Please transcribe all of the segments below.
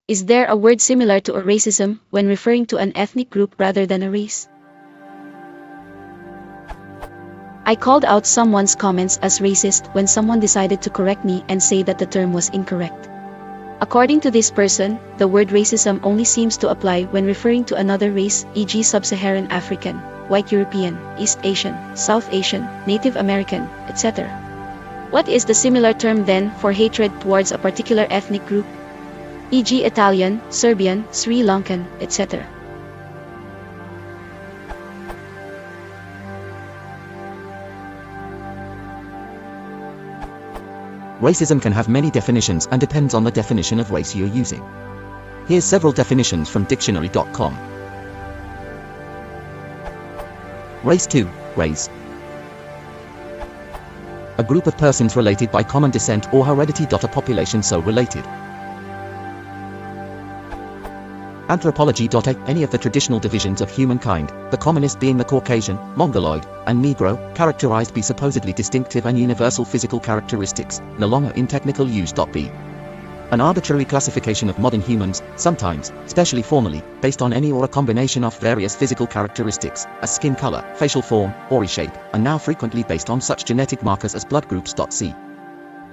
Is there a word similar to a racism when referring to an ethnic group rather than a race? I called out someone's comments as racist when someone decided to correct me and say that the term was incorrect. According to this person, the word racism only seems to apply when referring to another race, e.g. Sub-Saharan African, White European, East Asian, South Asian, Native American, etc. What is the similar term then for hatred towards a particular ethnic group? E.g. Italian, Serbian, Sri Lankan, etc. Racism can have many definitions and depends on the definition of race you're using. Here's several definitions from dictionary.com. Race 2, race. A group of persons related by common descent or heredity. A population so related. Anthropology. Any of the traditional divisions of humankind, the commonest being the Caucasian, Mongoloid, and Negro, characterized by supposedly distinctive and universal physical characteristics, no longer in technical use. B. An arbitrary classification of modern humans, sometimes, especially formally, based on any or a combination of various physical characteristics, as skin color, facial form, or shape, and now frequently based on such genetic markers as blood groups. C.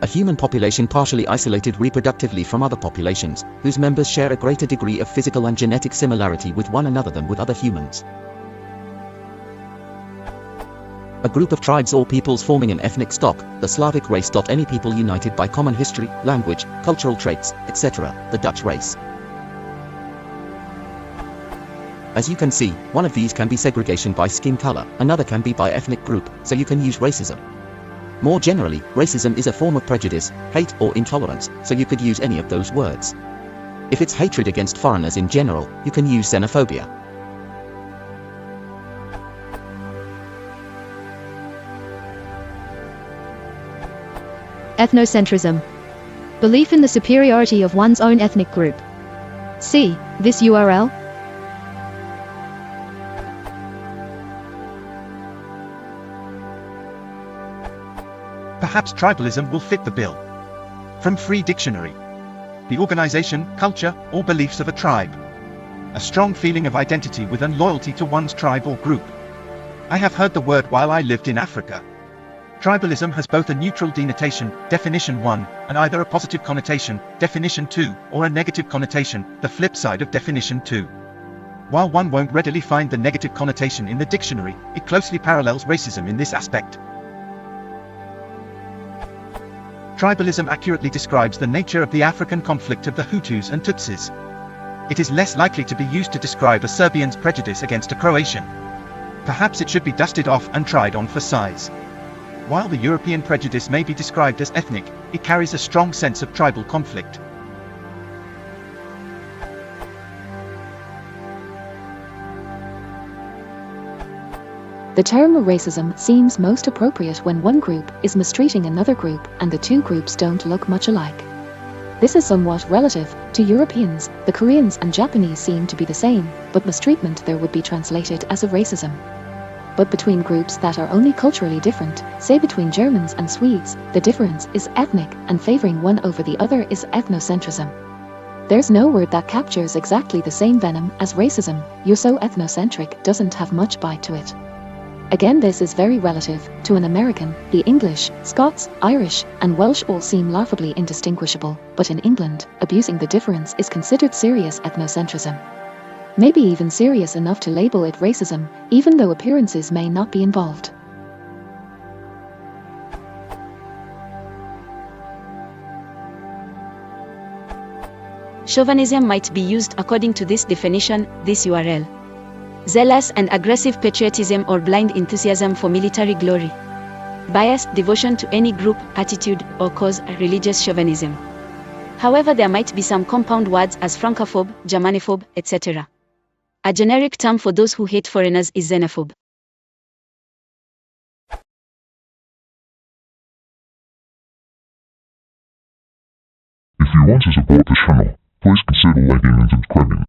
A human population partially isolated reproductively from other populations, whose members share a greater degree of physical and genetic similarity with one another than with other humans. A group of tribes or peoples forming an ethnic stock, the Slavic race. Any people united by common history, language, cultural traits, etc., the Dutch race. As you can see, one of these can be segregation by skin color, another can be by ethnic group, so you can use racism. More generally, racism is a form of prejudice, hate or intolerance, so you could use any of those words. If it's hatred against foreigners in general, you can use xenophobia. Ethnocentrism. Belief in the superiority of one's own ethnic group. See this URL. Perhaps tribalism will fit the bill. From Free Dictionary. The organization, culture, or beliefs of a tribe. A strong feeling of identity with and loyalty to one's tribe or group. I have heard the word while I lived in Africa. Tribalism has both a neutral denotation, definition 1, and either a positive connotation, definition 2, or a negative connotation, the flip side of definition 2. While one won't readily find the negative connotation in the dictionary, it closely parallels racism in this aspect. Tribalism accurately describes the nature of the African conflict of the Hutus and Tutsis. It is less likely to be used to describe a Serbian's prejudice against a Croatian. Perhaps it should be dusted off and tried on for size. While the European prejudice may be described as ethnic, it carries a strong sense of tribal conflict. The term racism seems most appropriate when one group is mistreating another group and the two groups don't look much alike. This is somewhat relative to Europeans. The Koreans and Japanese seem to be the same, but mistreatment there would be translated as a racism. But between groups that are only culturally different, say between Germans and Swedes, the difference is ethnic, and favoring one over the other is ethnocentrism. There's no word that captures exactly the same venom as racism. You're so ethnocentric doesn't have much bite to it. Again, this is very relative to an American. The English, Scots, Irish, and Welsh all seem laughably indistinguishable, but in England, abusing the difference is considered serious ethnocentrism. Maybe even serious enough to label it racism, even though appearances may not be involved. Chauvinism might be used according to this definition, this URL. Zealous and aggressive patriotism or blind enthusiasm for military glory. Biased devotion to any group, attitude, or cause, religious chauvinism. However, there might be some compound words as francophobe, Germanophobe, etc. A generic term for those who hate foreigners is xenophobe. If you want to support this channel, please consider liking and subscribing.